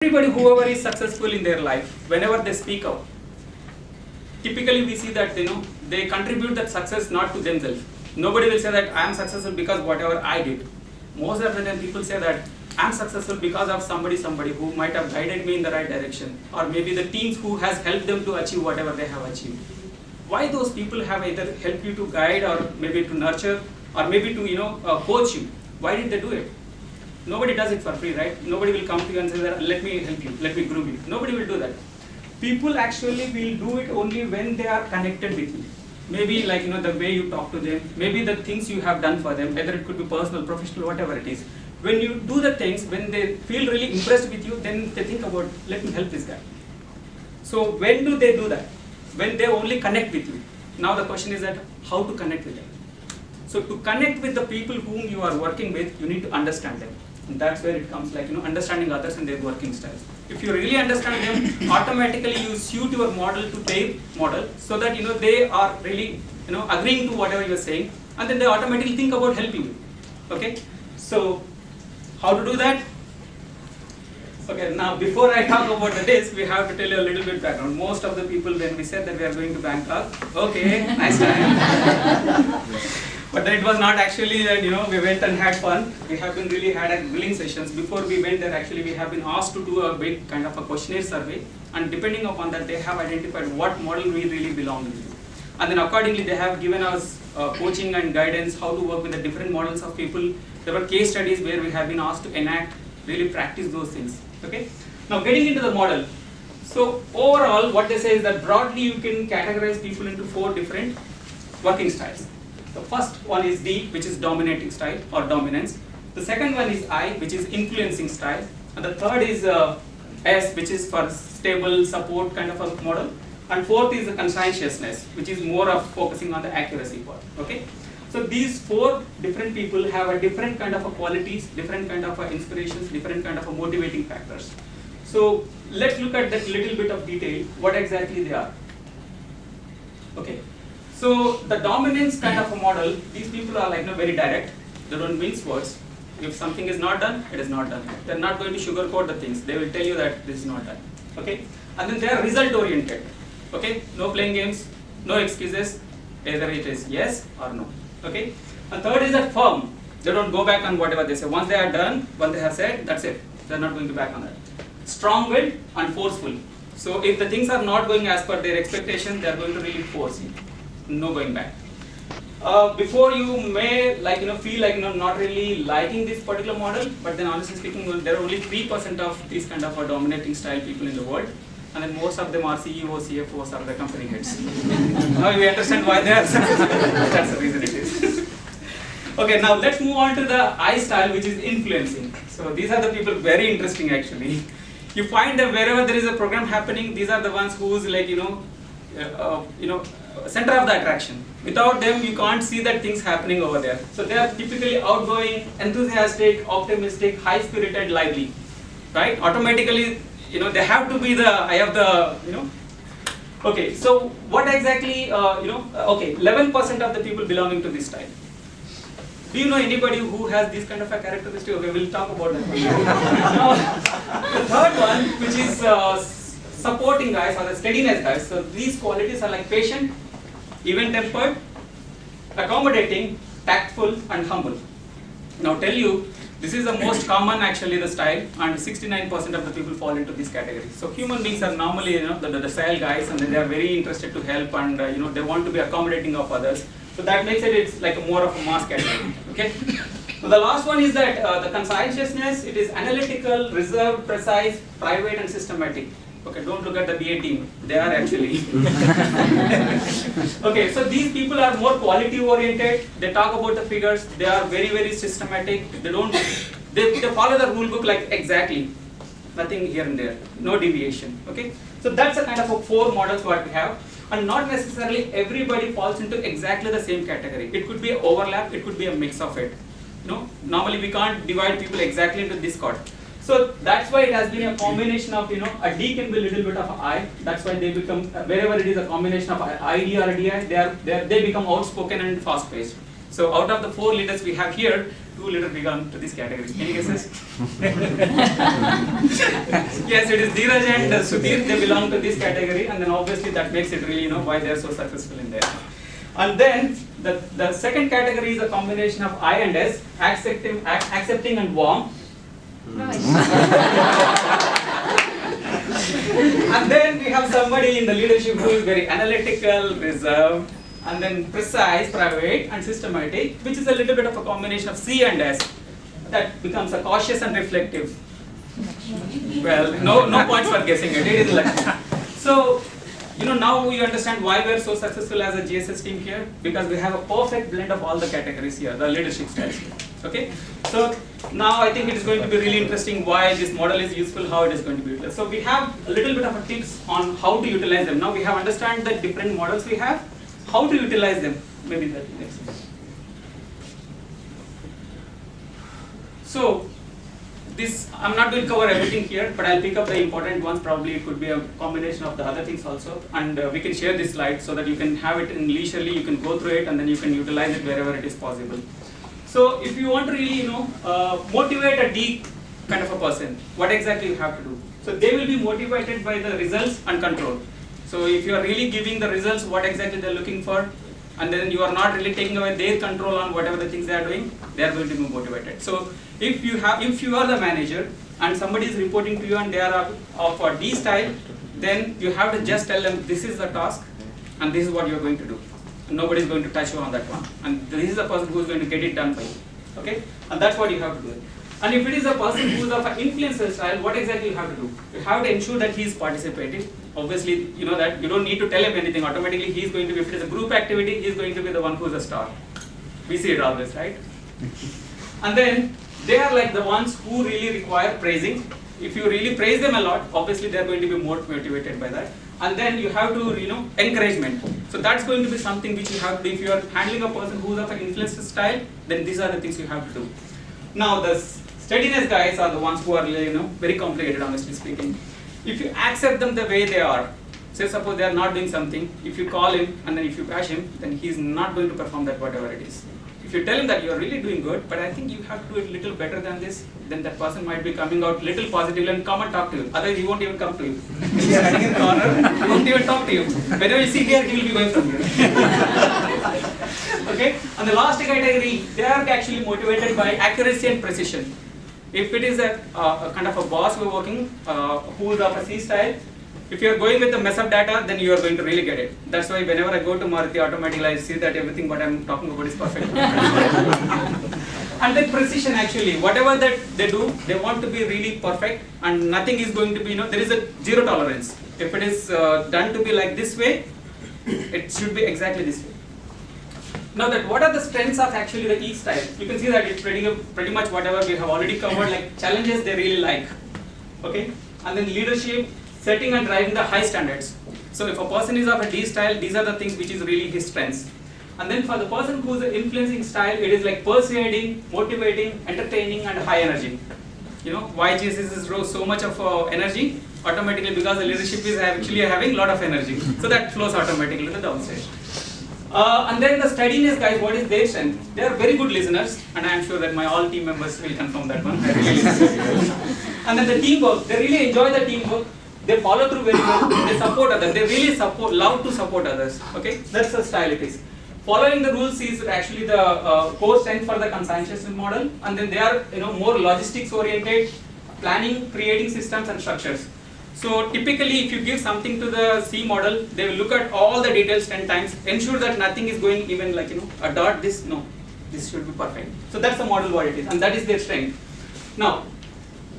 Everybody, whoever is successful in their life, whenever they speak out, typically we see that they contribute that success not to themselves. Nobody will say that I am successful because whatever I did. Most of the time people say that I am successful because of somebody who might have guided me in the right direction, or maybe the teams who has helped them to achieve whatever they have achieved. Why those people have either helped you to guide, or maybe to nurture, or maybe to coach you? Why did they do it? Nobody does it for free, right? Nobody will come to you and say that let me help you, let me groom you. Nobody will do that. People actually will do it only when they are connected with you. Maybe like the way you talk to them, maybe the things you have done for them, whether it could be personal, professional, whatever it is. When you do the things, when they feel really impressed with you, then they think about, let me help this guy. So when do they do that? When they only connect with you. Now the question is that how to connect with them. So to connect with the people whom you are working with, you need to understand them. And that's where it comes, like understanding others and their working styles. If you really understand them, automatically you suit your model to their model, so that they are really agreeing to whatever you are saying, and then they automatically think about helping you. Okay, so how to do that? Okay, now before I talk about this, we have to tell you a little bit background. Most of the people, when we said that we are going to Bangkok, okay, nice time. But it was not actually that we went and had fun. We have been really had a grilling sessions. Before we went there, actually we have been asked to do a big kind of a questionnaire survey, and depending upon that, they have identified what model we really belong to. And then accordingly, they have given us coaching and guidance, how to work with the different models of people. There were case studies where we have been asked to enact, really practice those things. Okay. Now getting into the model. So overall, what they say is that broadly you can categorize people into 4 different working styles. The first one is D, which is dominating style or dominance. The second one is I, which is influencing style. And the third is S, which is for stable support kind of a model. And fourth is the conscientiousness, which is more of focusing on the accuracy part. Okay. So these 4 different people have a different kind of a qualities, different kind of a inspirations, different kind of a motivating factors. So let's look at that little bit of detail, what exactly they are. Okay. So the dominance kind of a model, these people are like very direct. They don't mince words. If something is not done, it is not done. They're not going to sugarcoat the things. They will tell you that this is not done. Okay? And then they are result oriented. Okay? No playing games, no excuses. Either it is yes or no. Okay? And third is that firm. They don't go back on whatever they say. Once they are done, what they have said, that's it. They're not going to back on that. Strong-willed and forceful. So if the things are not going as per their expectation, they are going to really force you. No going back. Before you may feel like not really liking this particular model, but then honestly speaking, there are only 3% of these kind of dominating style people in the world, and then most of them are CEOs, CFOs, or the company heads. Now we understand why they are successful. That's the reason it is. Okay, now let's move on to the I style, which is influencing. So these are the people very interesting actually. You find that wherever there is a program happening, these are the ones who's center of the attraction. Without them, you can't see that things happening over there. So they are typically outgoing, enthusiastic, optimistic, high-spirited, lively, right? Automatically, they have to be the eye of the, Okay, so what exactly, okay, 11% of the people belonging to this style. Do you know anybody who has this kind of a characteristic? Okay, we'll talk about that. Now, the third one, which is supporting guys or the steadiness guys. So these qualities are like patient, even-tempered, accommodating, tactful, and humble. Now tell you, this is the most common actually the style, and 69% of the people fall into this category. So human beings are normally the style guys, and they are very interested to help, and they want to be accommodating of others. So that makes it's like more of a mass category. Okay. So the last one is that the conscientiousness. It is analytical, reserved, precise, private, and systematic. Okay, don't look at the BA team. They are actually. Okay, so these people are more quality oriented. They talk about the figures. They are very, very systematic. They follow the rule book like exactly. Nothing here and there. No deviation. Okay, so that's a kind of 4 models what we have. And not necessarily everybody falls into exactly the same category. It could be an overlap. It could be a mix of it. Normally we can't divide people exactly into this chord. So that's why it has been a combination of, a D can be a little bit of an I. That's why they become, wherever it is a combination of ID or a DI, they become outspoken and fast-paced. So out of the 4 leaders we have here, two leaders belong to this category. Any guesses? Yes, it is Dheeraj and Sudhir, they belong to this category, and then obviously that makes it really, why they are so successful in there. And then the second category is a combination of I and S, accepting and warm. Nice. And then we have somebody in the leadership who is very analytical, reserved, and then precise, private, and systematic, which is a little bit of a combination of C and S. That becomes a cautious and reflective. Well, no points for guessing it. It is Lakshmi. So, now you understand why we are so successful as a GSS team here, because we have a perfect blend of all the categories here, the leadership styles here. Okay, so now I think it is going to be really interesting why this model is useful, how it is going to be utilized. So we have a little bit of a tips on how to utilize them. Now we have understand the different models we have, how to utilize them. Maybe that next. So this, I'm not going to cover everything here, but I'll pick up the important ones. Probably it could be a combination of the other things also, and we can share this slide so that you can have it in leisurely, you can go through it, and then you can utilize it wherever it is possible. So if you want to really, motivate a D kind of a person, what exactly you have to do? So they will be motivated by the results and control. So if you are really giving the results, what exactly they are looking for, and then you are not really taking away their control on whatever the things they are doing, they are going to be motivated. So if you are the manager and somebody is reporting to you and they are of a D style, then you have to just tell them this is the task and this is what you are going to do. Nobody is going to touch you on that one, and this is the person who is going to get it done for you. Okay, and that's what you have to do. And if it is a person who is of an influencer style, what exactly you have to do? You have to ensure that he is participating. Obviously, you know that you don't need to tell him anything. Automatically, he is going to be. If it is a group activity, he is going to be the one who is a star. We see it always, right? And then they are like the ones who really require praising. If you really praise them a lot, obviously they are going to be more motivated by that. And then you have to, encouragement. So that's going to be something which you have to do. If you are handling a person who is of an influencer style, then these are the things you have to do. Now the steadiness guys are the ones who are, very complicated, honestly speaking. If you accept them the way they are, say suppose they are not doing something, if you call him and then if you bash him, then he is not going to perform that whatever it is. If you tell him that you are really doing good, but I think you have to do it a little better than this, then that person might be coming out little positive and come and talk to you. Otherwise, he won't even come to you. If you are standing in the corner, he won't even talk to you. Whenever you see here, he will be going from here. Okay? And the last category, they are actually motivated by accuracy and precision. If it is a kind of a boss who is working, who is of a C style, if you are going with the mess up data, then you are going to really get it. That's why whenever I go to Maruti, automatically I see that everything what I am talking about is perfect. And then precision actually, whatever that they do, they want to be really perfect and nothing is going to be, there is a zero tolerance. If it is done to be like this way, it should be exactly this way. Now that what are the strengths of actually the each style? You can see that it's pretty much whatever we have already covered, like challenges they really like. Okay? And then leadership, setting and driving the high standards. So if a person is of a D style, these are the things which is really his strengths. And then for the person who is an influencing style, it is like persuading, motivating, entertaining, and high energy. Why GSS is so much of energy? Automatically because the leadership is actually having a lot of energy. So that flows automatically to the downside. And then the steadiness guys, what is their strength? They are very good listeners, and I am sure that my all team members will confirm that one. I really listen. And then the teamwork, they really enjoy the teamwork. They follow through very well. They support others. They really love to support others. Okay, that's the style it is. Following the rules is actually the core strength for the conscientious model, and then they are more logistics oriented, planning, creating systems and structures. So typically, if you give something to the C model, they will look at all the details 10 times, ensure that nothing is going even like a dot. This should be perfect. So that's the model what it is, and that is their strength. Now,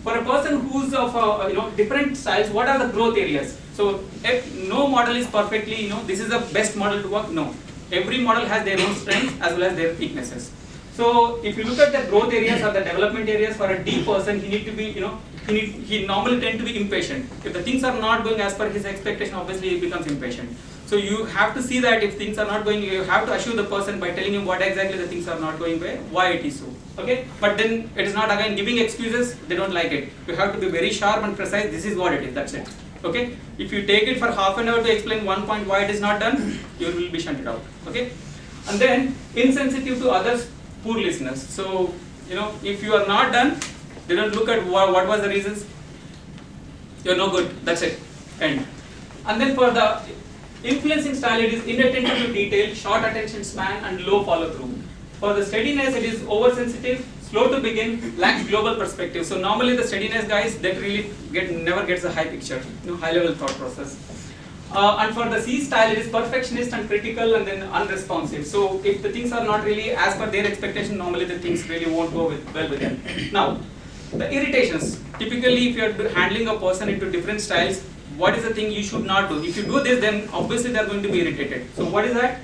for a person who's of different styles, what are the growth areas? So if no model is perfectly this is the best model to work. No, every model has their own strengths as well as their weaknesses. So if you look at the growth areas or the development areas for a D person, he need to be he normally tend to be impatient. If the things are not going as per his expectation, obviously he becomes impatient. So you have to see that if things are not going, you have to assure the person by telling him what exactly the things are not going why it is so. Okay, but then it is not again giving excuses. They don't like it. You have to be very sharp and precise. This is what it is. That's it. Okay. If you take it for half an hour to explain one point why it is not done, you will be shunted out. Okay. And then insensitive to others, poor listeners. So if you are not done, they don't look at what was the reasons. You're no good. That's it. End. And then for the influencing style, it is inattentive to detail, short attention span, and low follow through. For the steadiness, it is oversensitive, slow to begin, lacks global perspective. So normally the steadiness guys that really never gets a high picture, high level thought process. And for the C style, it is perfectionist and critical and then unresponsive. So if the things are not really as per their expectation, normally the things really won't go well with them. Now, the irritations. Typically, if you are handling a person into different styles, what is the thing you should not do? If you do this, then obviously they are going to be irritated. So what is that?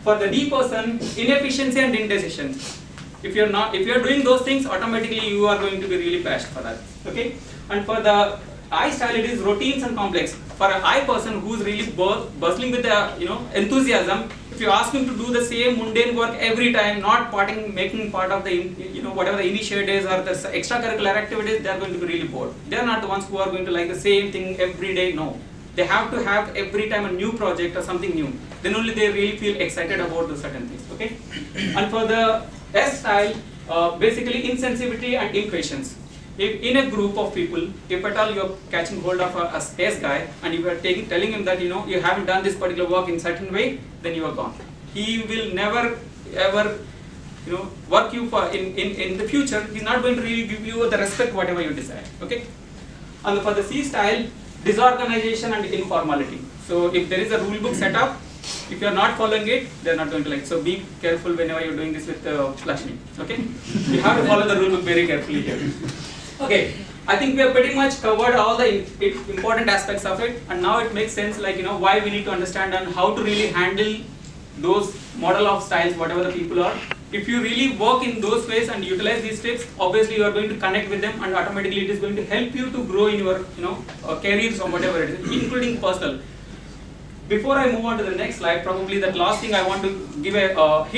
For the D person, inefficiency and indecision. If you are doing those things, automatically you are going to be really bashed for that. Okay. And for the I style, it is routines and complex. For an I person who is really bustling with enthusiasm, if you ask him to do the same mundane work every time, not making part of the whatever the initiatives or the extracurricular activities, they are going to be really bored. They are not the ones who are going to like the same thing every day. No, they have to have every time a new project or something new. Then only they really feel excited about the certain things. Okay. And for the S style, basically insensitivity and impatience. If in a group of people, if at all you are catching hold of a S guy and you are telling him that you haven't done this particular work in certain way, then you are gone. He will never ever work you for in the future. He's not going to really give you the respect whatever you desire. Okay. And for the C style, disorganization and informality. So if there is a rule book set up, if you are not following it, they are not going to like. So be careful whenever you are doing this with Lakshmi. Okay. You have to follow the rule book very carefully here. Okay, I think we have pretty much covered all the important aspects of it, and now it makes sense why we need to understand and how to really handle those model of styles, whatever the people are. If you really work in those ways and utilize these tips, obviously you are going to connect with them, and automatically it is going to help you to grow in your careers or whatever it is, including personal. Before I move on to the next slide, probably the last thing I want to give a hint